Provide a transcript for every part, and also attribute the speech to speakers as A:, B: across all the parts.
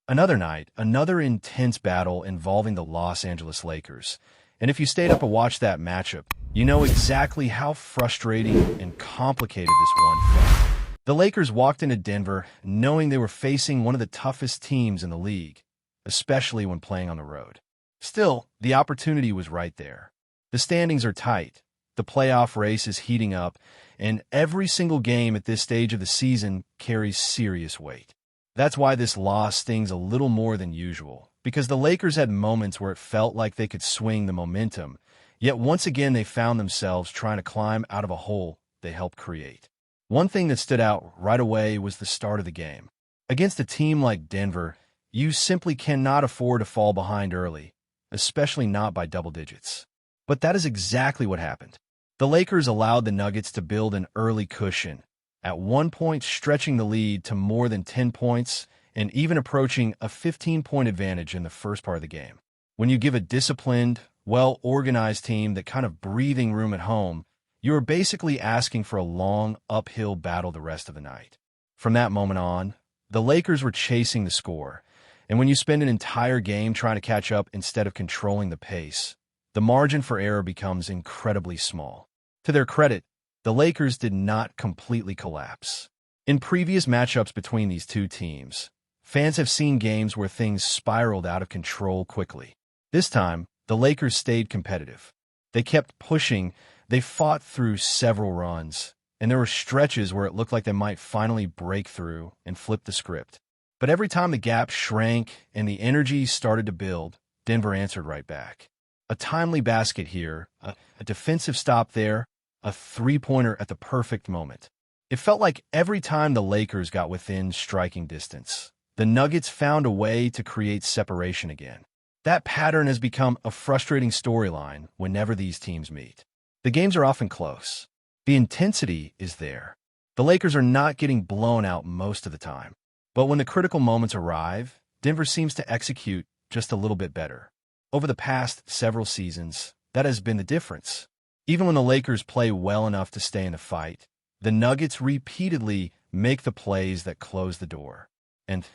A: Another night, another intense battle involving the Los Angeles Lakers. And if you stayed up and watched that matchup, you know exactly how frustrating and complicated this one felt. The Lakers walked into Denver knowing they were facing one of the toughest teams in the league, especially when playing on the road. Still, the opportunity was right there. The standings are tight, the playoff race is heating up, and every single game at this stage of the season carries serious weight. That's why this loss stings a little more than usual, because the Lakers had moments where it felt like they could swing the momentum, yet once again they found themselves trying to climb out of a hole they helped create. One thing that stood out right away was the start of the game. Against a team like Denver, you simply cannot afford to fall behind early, especially not by double digits. But that is exactly what happened. The Lakers allowed the Nuggets to build an early cushion, at one point stretching the lead to more than 10 points and even approaching a 15-point advantage in the first part of the game. When you give a disciplined, well-organized team that kind of breathing room at home, you are basically asking for a long, uphill battle the rest of the night. From that moment on, the Lakers were chasing the score, and when you spend an entire game trying to catch up instead of controlling the pace, the margin for error becomes incredibly small. To their credit, the Lakers did not completely collapse. In previous matchups between these two teams, fans have seen games where things spiraled out of control quickly. This time, the Lakers stayed competitive. They kept pushing, they fought through several runs, and there were stretches where it looked like they might finally break through and flip the script. But every time the gap shrank and the energy started to build, Denver answered right back. A timely basket here, a defensive stop there, a three-pointer at the perfect moment. It felt like every time the Lakers got within striking distance, the Nuggets found a way to create separation again. That pattern has become a frustrating storyline whenever these teams meet. The games are often close. The intensity is there. The Lakers are not getting blown out most of the time. But when the critical moments arrive, Denver seems to execute just a little bit better. Over the past several seasons, that has been the difference. Even when the Lakers play well enough to stay in the fight, the Nuggets repeatedly make the plays that close the door. And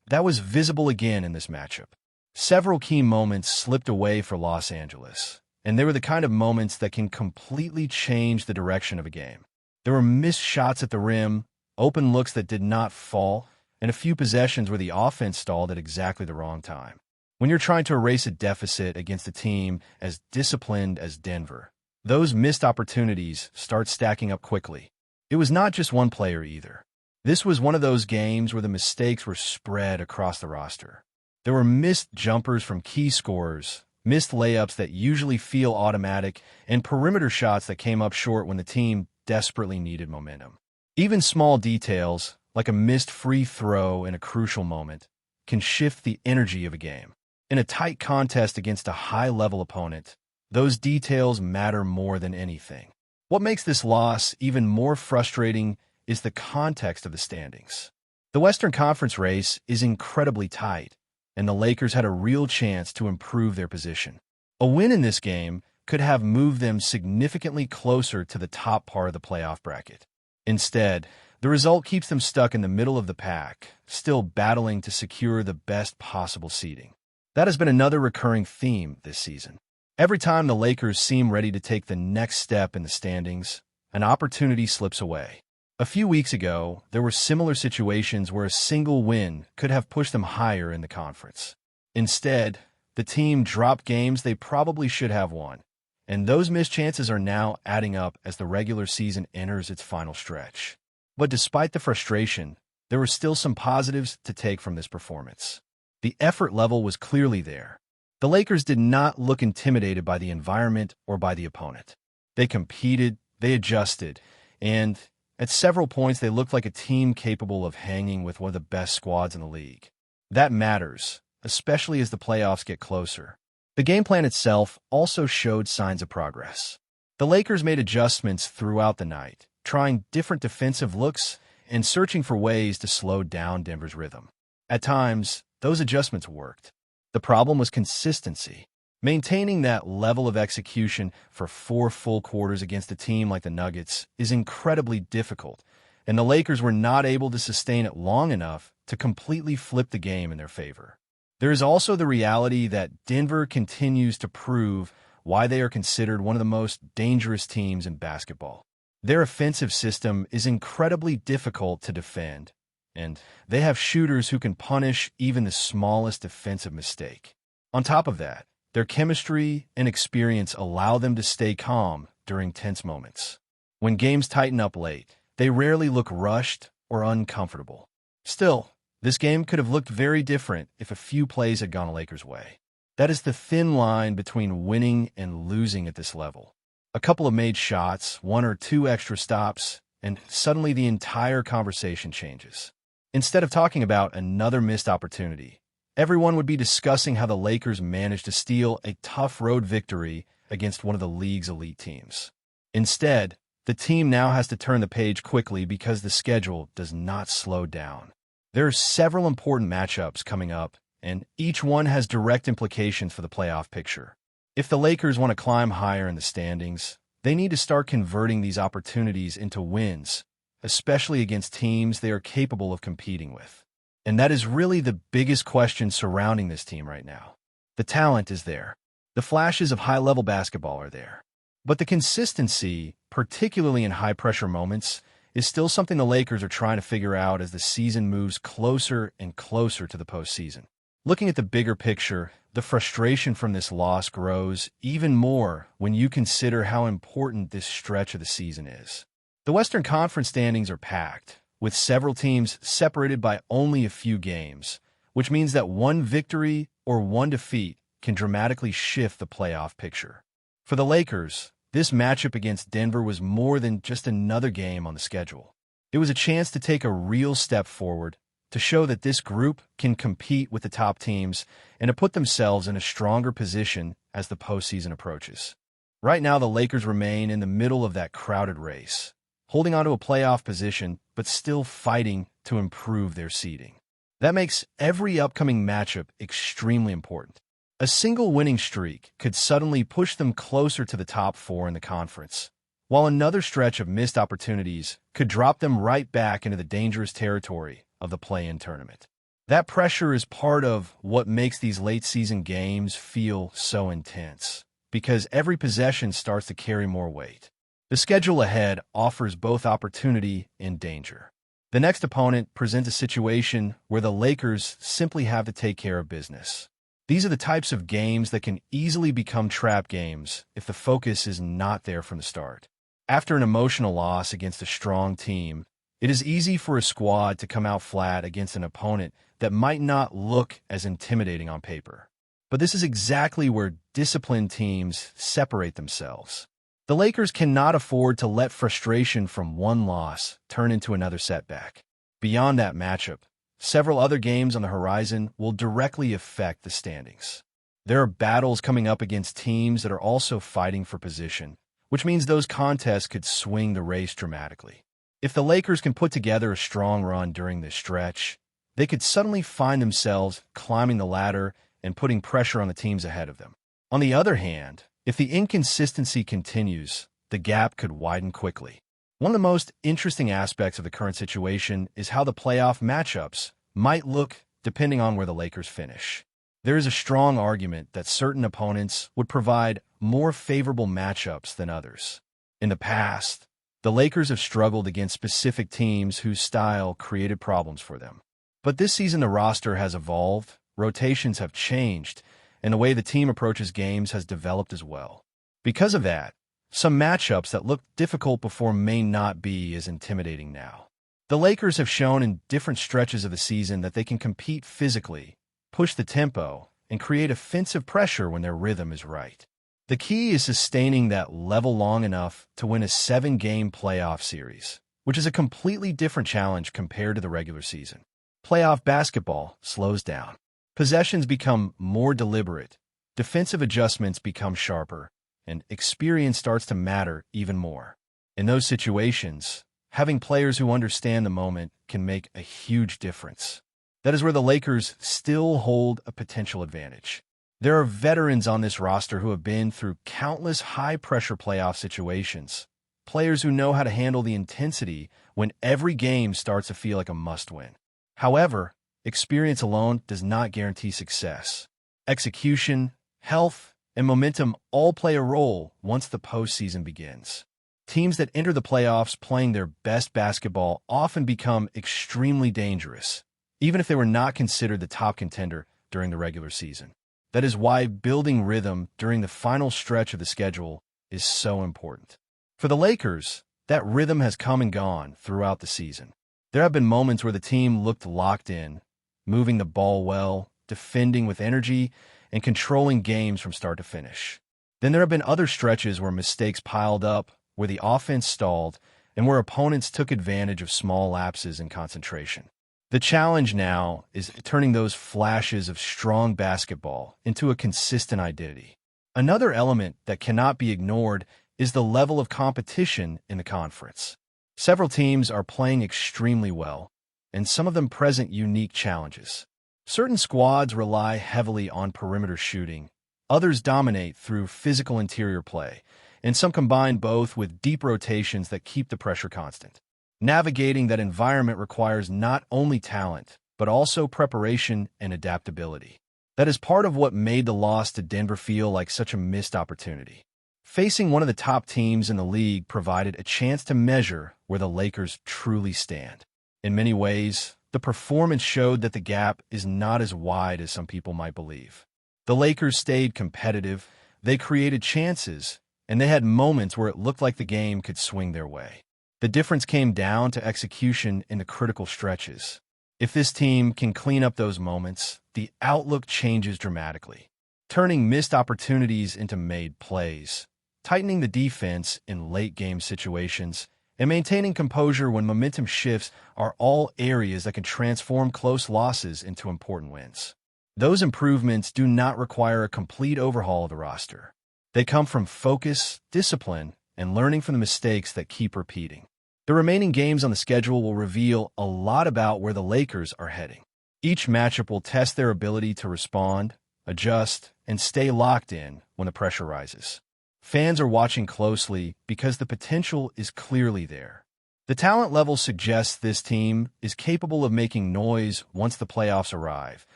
A: that was visible again in this matchup. Several key moments slipped away for Los Angeles, and they were the kind of moments that can completely change the direction of a game. There were missed shots at the rim, open looks that did not fall, and a few possessions where the offense stalled at exactly the wrong time. When you're trying to erase a deficit against a team as disciplined as Denver, those missed opportunities start stacking up quickly. It was not just one player either. This was one of those games where the mistakes were spread across the roster. There were missed jumpers from key scorers, missed layups that usually feel automatic, and perimeter shots that came up short when the team desperately needed momentum. Even small details, like a missed free throw in a crucial moment, can shift the energy of a game. In a tight contest against a high-level opponent, those details matter more than anything. What makes this loss even more frustrating is the context of the standings. The Western Conference race is incredibly tight, and the Lakers had a real chance to improve their position. A win in this game could have moved them significantly closer to the top part of the playoff bracket. Instead, the result keeps them stuck in the middle of the pack, still battling to secure the best possible seeding. That has been another recurring theme this season. Every time the Lakers seem ready to take the next step in the standings, an opportunity slips away. A few weeks ago, there were similar situations where a single win could have pushed them higher in the conference. Instead, the team dropped games they probably should have won, and those missed chances are now adding up as the regular season enters its final stretch. But despite the frustration, there were still some positives to take from this performance. The effort level was clearly there. The Lakers did not look intimidated by the environment or by the opponent. They competed, they adjusted, and at several points they looked like a team capable of hanging with one of the best squads in the league. That matters, especially as the playoffs get closer. The game plan itself also showed signs of progress. The Lakers made adjustments throughout the night, trying different defensive looks and searching for ways to slow down Denver's rhythm. At times, those adjustments worked. The problem was consistency. Maintaining that level of execution for 4 full quarters against a team like the Nuggets is incredibly difficult, and the Lakers were not able to sustain it long enough to completely flip the game in their favor. There is also the reality that Denver continues to prove why they are considered one of the most dangerous teams in basketball. Their offensive system is incredibly difficult to defend, and they have shooters who can punish even the smallest defensive mistake. On top of that, their chemistry and experience allow them to stay calm during tense moments. When games tighten up late, they rarely look rushed or uncomfortable. Still, this game could have looked very different if a few plays had gone a Lakers' way. That is the thin line between winning and losing at this level. A couple of made shots, one or two extra stops, and suddenly the entire conversation changes. Instead of talking about another missed opportunity, everyone would be discussing how the Lakers managed to steal a tough road victory against one of the league's elite teams. Instead, the team now has to turn the page quickly because the schedule does not slow down. There are several important matchups coming up, and each one has direct implications for the playoff picture. If the Lakers want to climb higher in the standings, they need to start converting these opportunities into wins, especially against teams they are capable of competing with. And that is really the biggest question surrounding this team right now. The talent is there. The flashes of high-level basketball are there. But the consistency, particularly in high-pressure moments, is still something the Lakers are trying to figure out as the season moves closer and closer to the postseason. Looking at the bigger picture, the frustration from this loss grows even more when you consider how important this stretch of the season is. The Western Conference standings are packed, with several teams separated by only a few games, which means that one victory or one defeat can dramatically shift the playoff picture. For the Lakers, this matchup against Denver was more than just another game on the schedule. It was a chance to take a real step forward, to show that this group can compete with the top teams and to put themselves in a stronger position as the postseason approaches. Right now, the Lakers remain in the middle of that crowded race, holding onto a playoff position but still fighting to improve their seeding. That makes every upcoming matchup extremely important. A single winning streak could suddenly push them closer to the top four in the conference, while another stretch of missed opportunities could drop them right back into the dangerous territory of the play-in tournament. That pressure is part of what makes these late-season games feel so intense, because every possession starts to carry more weight. The schedule ahead offers both opportunity and danger. The next opponent presents a situation where the Lakers simply have to take care of business. These are the types of games that can easily become trap games if the focus is not there from the start. After an emotional loss against a strong team, it is easy for a squad to come out flat against an opponent that might not look as intimidating on paper. But this is exactly where disciplined teams separate themselves. The Lakers cannot afford to let frustration from one loss turn into another setback. Beyond that matchup, several other games on the horizon will directly affect the standings. There are battles coming up against teams that are also fighting for position, which means those contests could swing the race dramatically. If the Lakers can put together a strong run during this stretch, they could suddenly find themselves climbing the ladder and putting pressure on the teams ahead of them. On the other hand, if the inconsistency continues, the gap could widen quickly. One of the most interesting aspects of the current situation is how the playoff matchups might look depending on where the Lakers finish. There is a strong argument that certain opponents would provide more favorable matchups than others. In the past, the Lakers have struggled against specific teams whose style created problems for them. But this season the roster has evolved, rotations have changed, and the way the team approaches games has developed as well. Because of that, some matchups that looked difficult before may not be as intimidating now. The Lakers have shown in different stretches of the season that they can compete physically, push the tempo, and create offensive pressure when their rhythm is right. The key is sustaining that level long enough to win a 7-game playoff series, which is a completely different challenge compared to the regular season. Playoff basketball slows down. Possessions become more deliberate, defensive adjustments become sharper, and experience starts to matter even more. In those situations, having players who understand the moment can make a huge difference. That is where the Lakers still hold a potential advantage. There are veterans on this roster who have been through countless high-pressure playoff situations, players who know how to handle the intensity when every game starts to feel like a must-win. However, experience alone does not guarantee success. Execution, health, and momentum all play a role once the postseason begins. Teams that enter the playoffs playing their best basketball often become extremely dangerous, even if they were not considered the top contender during the regular season. That is why building rhythm during the final stretch of the schedule is so important. For the Lakers, that rhythm has come and gone throughout the season. There have been moments where the team looked locked in, moving the ball well, defending with energy, and controlling games from start to finish. Then there have been other stretches where mistakes piled up, where the offense stalled, and where opponents took advantage of small lapses in concentration. The challenge now is turning those flashes of strong basketball into a consistent identity. Another element that cannot be ignored is the level of competition in the conference. Several teams are playing extremely well, and some of them present unique challenges. Certain squads rely heavily on perimeter shooting, others dominate through physical interior play, and some combine both with deep rotations that keep the pressure constant. Navigating that environment requires not only talent, but also preparation and adaptability. That is part of what made the loss to Denver feel like such a missed opportunity. Facing one of the top teams in the league provided a chance to measure where the Lakers truly stand. In many ways, the performance showed that the gap is not as wide as some people might believe. The Lakers stayed competitive, they created chances, and they had moments where it looked like the game could swing their way. The difference came down to execution in the critical stretches. If this team can clean up those moments, the outlook changes dramatically, turning missed opportunities into made plays, tightening the defense in late-game situations, and maintaining composure when momentum shifts are all areas that can transform close losses into important wins. Those improvements do not require a complete overhaul of the roster. They come from focus, discipline, and learning from the mistakes that keep repeating. The remaining games on the schedule will reveal a lot about where the Lakers are heading. Each matchup will test their ability to respond, adjust, and stay locked in when the pressure rises. Fans are watching closely because the potential is clearly there. The talent level suggests this team is capable of making noise once the playoffs arrive,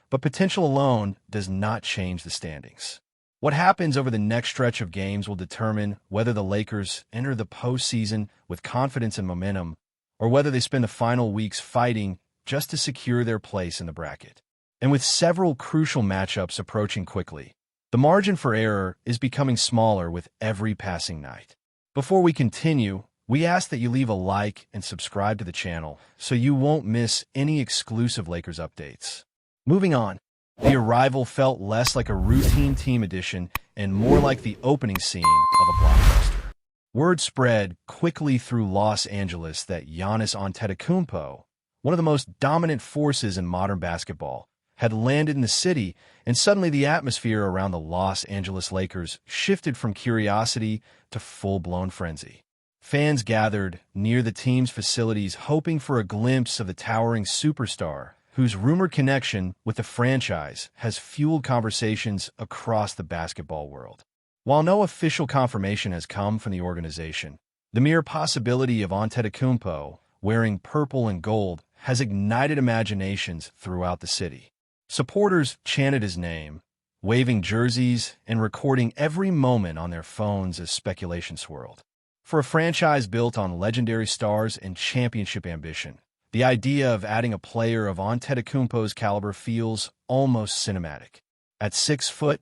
A: but potential alone does not change the standings. What happens over the next stretch of games will determine whether the Lakers enter the postseason with confidence and momentum, or whether they spend the final weeks fighting just to secure their place in the bracket. And with several crucial matchups approaching quickly, the margin for error is becoming smaller with every passing night. Before we continue, we ask that you leave a like and subscribe to the channel so you won't miss any exclusive Lakers updates. Moving on. The arrival felt less like a routine team edition and more like the opening scene of a blockbuster. Word spread quickly through Los Angeles that Giannis Antetokounmpo, one of the most dominant forces in modern basketball, had landed in the city, and suddenly the atmosphere around the Los Angeles Lakers shifted from curiosity to full-blown frenzy. Fans gathered near the team's facilities hoping for a glimpse of the towering superstar, whose rumored connection with the franchise has fueled conversations across the basketball world. While no official confirmation has come from the organization, the mere possibility of Antetokounmpo wearing purple and gold has ignited imaginations throughout the city. Supporters chanted his name, waving jerseys and recording every moment on their phones as speculation swirled. For a franchise built on legendary stars and championship ambition, the idea of adding a player of Antetokounmpo's caliber feels almost cinematic. At 6'11"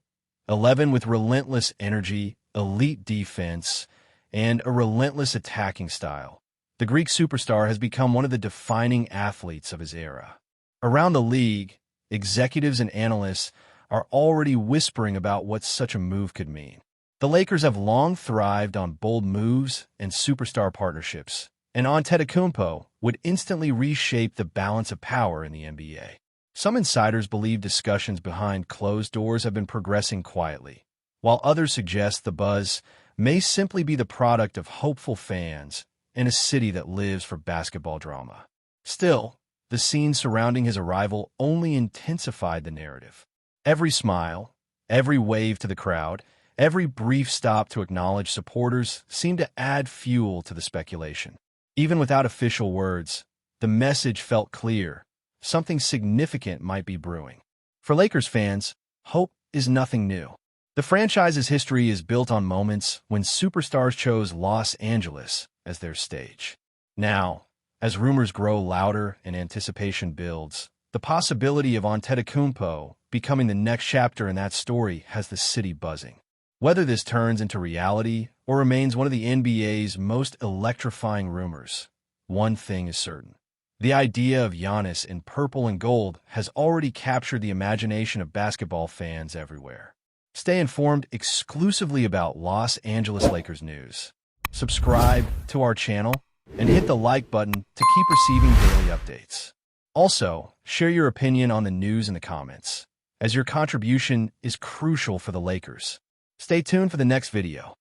A: with relentless energy, elite defense, and a relentless attacking style, the Greek superstar has become one of the defining athletes of his era. Around the league, executives and analysts are already whispering about what such a move could mean. The Lakers have long thrived on bold moves and superstar partnerships, and Antetokounmpo would instantly reshape the balance of power in the NBA. Some insiders believe discussions behind closed doors have been progressing quietly, while others suggest the buzz may simply be the product of hopeful fans in a city that lives for basketball drama. Still, the scene surrounding his arrival only intensified the narrative. Every smile, every wave to the crowd, Every brief stop to acknowledge supporters seemed to add fuel to the speculation. Even without official words, the message felt clear. Something significant might be brewing. For Lakers fans, hope is nothing new. The franchise's history is built on moments when superstars chose Los Angeles as their stage. Now, as rumors grow louder and anticipation builds, the possibility of Antetokounmpo becoming the next chapter in that story has the city buzzing. Whether this turns into reality or remains one of the NBA's most electrifying rumors, one thing is certain. The idea of Giannis in purple and gold has already captured the imagination of basketball fans everywhere. Stay informed exclusively about Los Angeles Lakers news. Subscribe to our channel and hit the like button to keep receiving daily updates. Also, share your opinion on the news in the comments, as your contribution is crucial for the Lakers. Stay tuned for the next video.